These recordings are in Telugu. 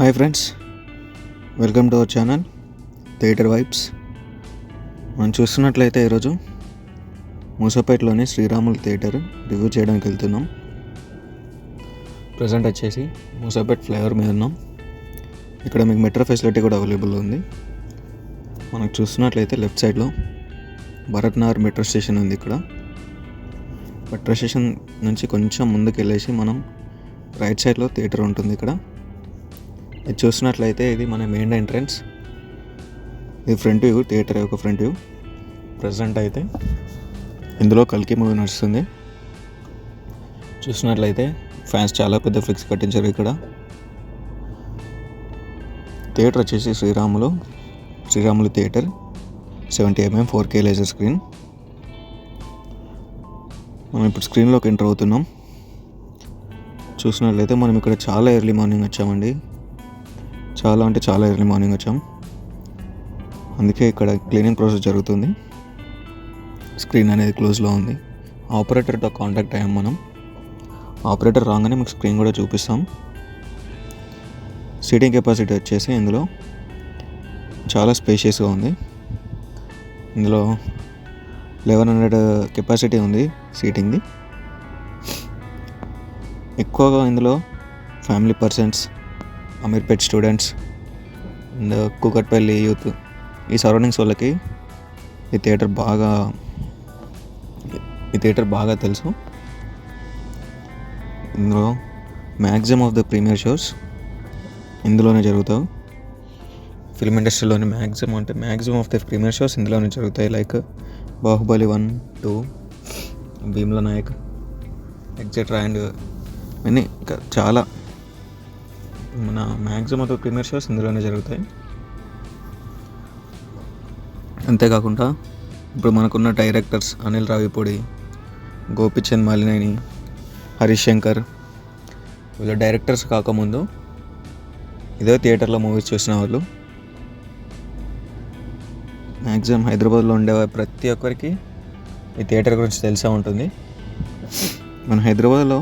Hi friends, welcome to our channel theatre vibes. మనం చూస్తున్నట్లయితే ఈరోజు మూసాపేటలోని శ్రీరాములు థియేటర్ రివ్యూ చేయడానికి వెళ్తున్నాం. ప్రజెంట్ వచ్చేసి మూసాపేట ఫ్లైఓవర్ మీద ఉన్నాం. ఇక్కడ మీకు మెట్రో ఫెసిలిటీ కూడా అవైలబుల్ ఉంది. మనకు చూస్తున్నట్లయితే లెఫ్ట్ సైడ్లో భరత్ నగర్ మెట్రో స్టేషన్ ఉంది. ఇక్కడ మెట్రో స్టేషన్ నుంచి కొంచెం ముందుకు వెళ్ళేసి మనం రైట్ సైడ్లో థియేటర్ ఉంటుంది. ఇక్కడ ఇది చూసినట్లయితే ఇది మన మెయిన్ ఎంట్రన్స్. ఇది ఫ్రంట్ వ్యూ, థియేటర్ యొక్క ఫ్రంట్ వ్యూ. ప్రజెంట్ అయితే ఇందులో కల్కి మూవీ నడుస్తుంది. చూసినట్లయితే ఫ్యాన్స్ చాలా పెద్ద ఫ్లెక్స్ కట్టించారు. ఇక్కడ థియేటర్ వచ్చేసి Sriramulu theatre 70mm 4K laser screen. మనం ఇప్పుడు స్క్రీన్లోకి ఎంటర్ అవుతున్నాం. చూసినట్లయితే మనం ఇక్కడ చాలా ఎర్లీ మార్నింగ్ వచ్చామండి. చాలా ఎర్లీ మార్నింగ్ వచ్చాం. అందుకే ఇక్కడ క్లీనింగ్ ప్రాసెస్ జరుగుతుంది. స్క్రీన్ అనేది క్లోజ్లో ఉంది. ఆపరేటర్తో కాంటాక్ట్ అయ్యాం మనం. ఆపరేటర్ రాగానే మీకు స్క్రీన్ కూడా చూపిస్తాం. సీటింగ్ కెపాసిటీ వచ్చేసి ఇందులో చాలా స్పేషియస్గా ఉంది. ఇందులో 1100 కెపాసిటీ ఉంది సీటింగ్ది. ఎక్కువగా ఇందులో family persons, Ameerpet students and Kukatpally youth, ఈ సరౌండింగ్స్ వాళ్ళకి ఈ థియేటర్ బాగా తెలుసు. ఇందులో maximum of the premiere shows ఇందులోనే జరుగుతాయి. ఫిల్మ్ ఇండస్ట్రీలోని maximum of the premiere shows ఇందులోనే జరుగుతాయి. Like Baahubali 1, 2, Bheemla Nayak etcetera and అన్నీ చాలా మన maximum of the premiere shows ఇందులోనే జరుగుతాయి. అంతేకాకుండా ఇప్పుడు మనకున్న డైరెక్టర్స్ అనిల్ రావిపూడి, గోపిచంద్ మాలినేని, హరీష్ శంకర్, వీళ్ళ డైరెక్టర్స్ కాకముందు ఇదే థియేటర్లో మూవీస్ చూసిన వాళ్ళు. మ్యాక్సిమం హైదరాబాద్లో ఉండే ప్రతి ఒక్కరికి ఈ థియేటర్ గురించి తెలిసే ఉంటుంది. మన హైదరాబాద్లో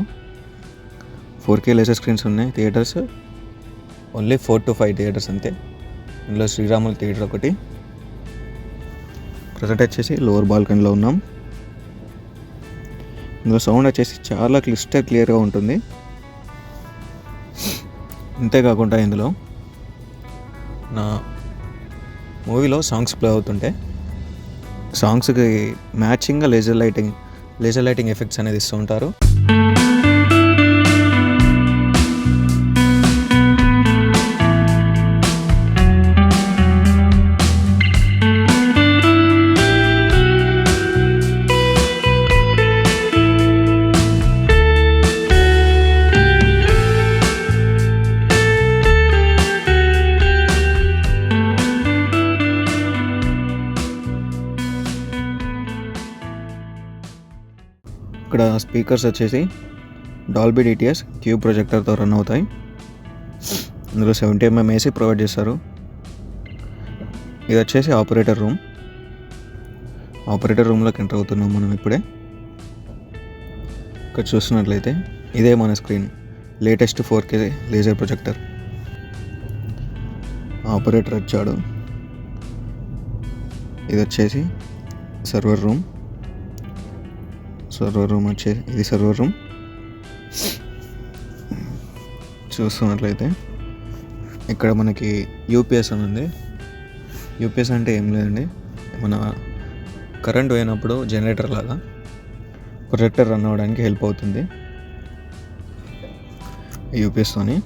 4K లేజర్ స్క్రీన్స్ ఉన్నాయి థియేటర్స్. ఓన్లీ 4 to 5 థియేటర్స్ అంతే. ఇందులో శ్రీరాములు థియేటర్ ఒకటి. ప్రజెంట్ వచ్చేసి లోవర్ బాల్కనీలో ఉన్నాం. ఇందులో సౌండ్ వచ్చేసి చాలా క్లియర్గా ఉంటుంది. అంతేకాకుండా ఇందులో నా మూవీలో సాంగ్స్ ప్లే అవుతుంటే సాంగ్స్కి మ్యాచింగ్గా లేజర్ లైటింగ్ ఎఫెక్ట్స్ అనేది ఇస్తూ ఉంటారు. ఇక్కడ స్పీకర్స్ వచ్చేసి డాల్బీ DTS క్యూబ్ ప్రొజెక్టర్తో రన్ అవుతాయి. ఇందులో 70mm AC ప్రొవైడ్ చేస్తారు. ఇది వచ్చేసి ఆపరేటర్ రూమ్లోకి ఎంటర్ అవుతున్నాం మనం ఇప్పుడే. ఇక్కడ చూస్తున్నట్లయితే ఇదే మన screen, latest 4K laser projector. Operator వచ్చాడు. ఇది వచ్చేసి సర్వర్ రూమ్ వచ్చేసి ఇది సర్వర్ రూమ్. చూస్తున్నట్లయితే ఇక్కడ మనకి యూపీఎస్ అని ఉంది. యూపీఎస్ అంటే ఏం లేదండి, మన కరెంట్ పోయినప్పుడు జనరేటర్ లాగా ప్రొజెక్టర్ రన్ అవ్వడానికి హెల్ప్ అవుతుంది యూపీఎస్తోని.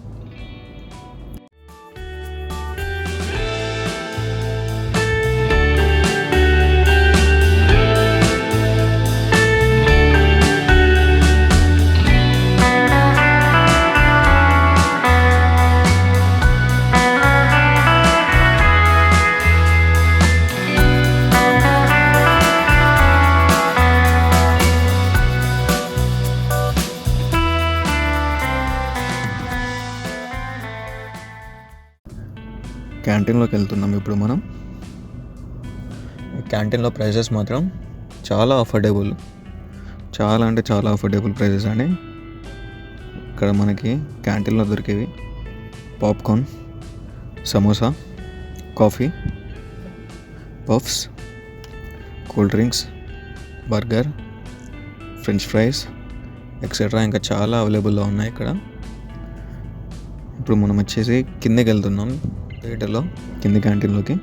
క్యాంటీన్లోకి వెళ్తున్నాం ఇప్పుడు మనం. క్యాంటీన్లో ప్రైజెస్ మాత్రం చాలా అఫోర్డబుల్ ప్రైజెస్ అండి. ఇక్కడ మనకి క్యాంటీన్లో దొరికేవి popcorn, samosa, coffee, puffs, cool drinks, burger, French fries etcetera ఇంకా చాలా అవైలబుల్లో ఉన్నాయి ఇక్కడ. ఇప్పుడు మనం వచ్చేసి కిందకి వెళ్తున్నాం థియేటర్లో, కింది క్యాంటీన్లోకి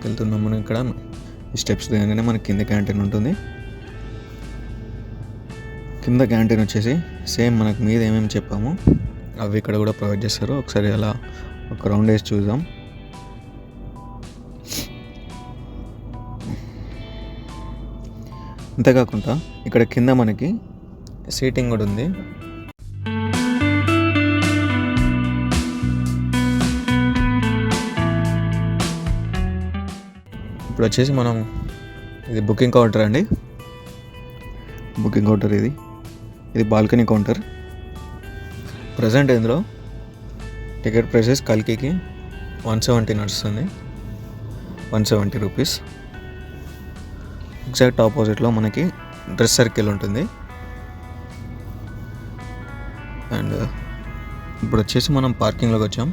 వెళ్తున్నాం. మనం ఇక్కడ ఈ స్టెప్స్ దిగగానే మనకి కింద క్యాంటీన్ ఉంటుంది. కింద క్యాంటీన్ వచ్చేసి సేమ్ మనకు మీద ఏమేమి చెప్పామో అవి ఇక్కడ కూడా ప్రొవైడ్ చేస్తారు. ఒకసారి అలా ఒక రౌండ్ వేసి చూద్దాం. అంతేకాకుండా ఇక్కడ కింద మనకి సీటింగ్ కూడా ఉంది. ఇప్పుడు వచ్చేసి మనం ఇది బుకింగ్ కౌంటర్ అండి. బుకింగ్ కౌంటర్ ఇది బాల్కనీ కౌంటర్. ప్రజెంట్ ఇందులో టికెట్ ప్రైసెస్ కల్కికి 170 నడుస్తుంది, 170 రూపీస్. ఎగ్జాక్ట్ ఆపోజిట్లో మనకి డ్రెస్ సర్కిల్ ఉంటుంది. అండ్ ఇప్పుడు వచ్చేసి మనం పార్కింగ్లోకి వచ్చాం.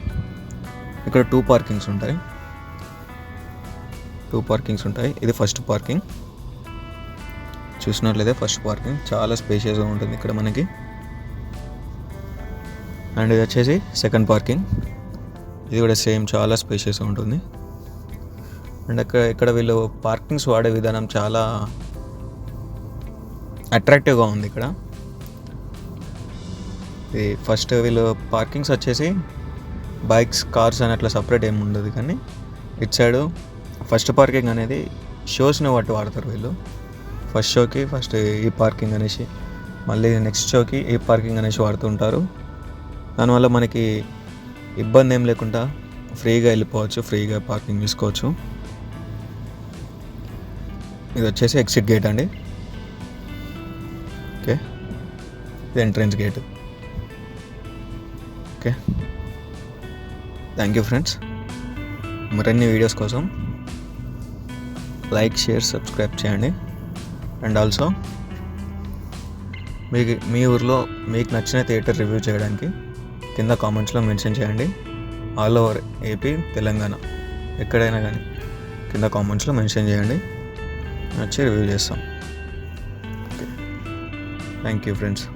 ఇక్కడ 2 పార్కింగ్స్ ఉంటాయి. ఇది ఫస్ట్ పార్కింగ్. చూసినట్లయితే ఫస్ట్ పార్కింగ్ చాలా స్పేషియస్గా ఉంటుంది ఇక్కడ మనకి. అండ్ ఇది వచ్చేసి సెకండ్ పార్కింగ్. ఇది కూడా సేమ్ చాలా స్పేషియస్గా ఉంటుంది. అండ్ ఇక్కడ వీళ్ళు పార్కింగ్స్ వాడే విధానం చాలా అట్రాక్టివ్గా ఉంది ఇక్కడ. ఇది ఫస్ట్ వీళ్ళు పార్కింగ్స్ వచ్చేసి బైక్స్, కార్స్ అని అట్లా సపరేట్ ఏమి ఉండదు, కానీ ఇటు సైడు ఫస్ట్ పార్కింగ్ అనేది షోస్ని బట్టి వాడతారు వీళ్ళు. ఫస్ట్ షోకి ఫస్ట్ ఈ పార్కింగ్ అనేసి, మళ్ళీ నెక్స్ట్ షోకి ఈ పార్కింగ్ అనేసి వాడుతుంటారు. దానివల్ల మనకి ఇబ్బంది ఏం లేకుండా ఫ్రీగా వెళ్ళిపోవచ్చు, ఫ్రీగా పార్కింగ్ తీసుకోవచ్చు. ఇది వచ్చేసి ఎగ్జిట్ గేట్ అండి. ఓకే, ఇది entrance gate. Okay, thank you friends. మరిన్ని వీడియోస్ కోసం లైక్, షేర్, సబ్స్క్రైబ్ చేయండి. అండ్ ఆల్సో మీ ఊర్లో మీకు నచ్చిన థియేటర్ రివ్యూ చేయడానికి కింద కామెంట్స్లో మెన్షన్ చేయండి. ఆల్ ఓవర్ ఏపీ, తెలంగాణ ఎక్కడైనా కానీ కింద కామెంట్స్లో మెన్షన్ చేయండి, వచ్చి రివ్యూ చేస్తాం. Okay, thank you friends.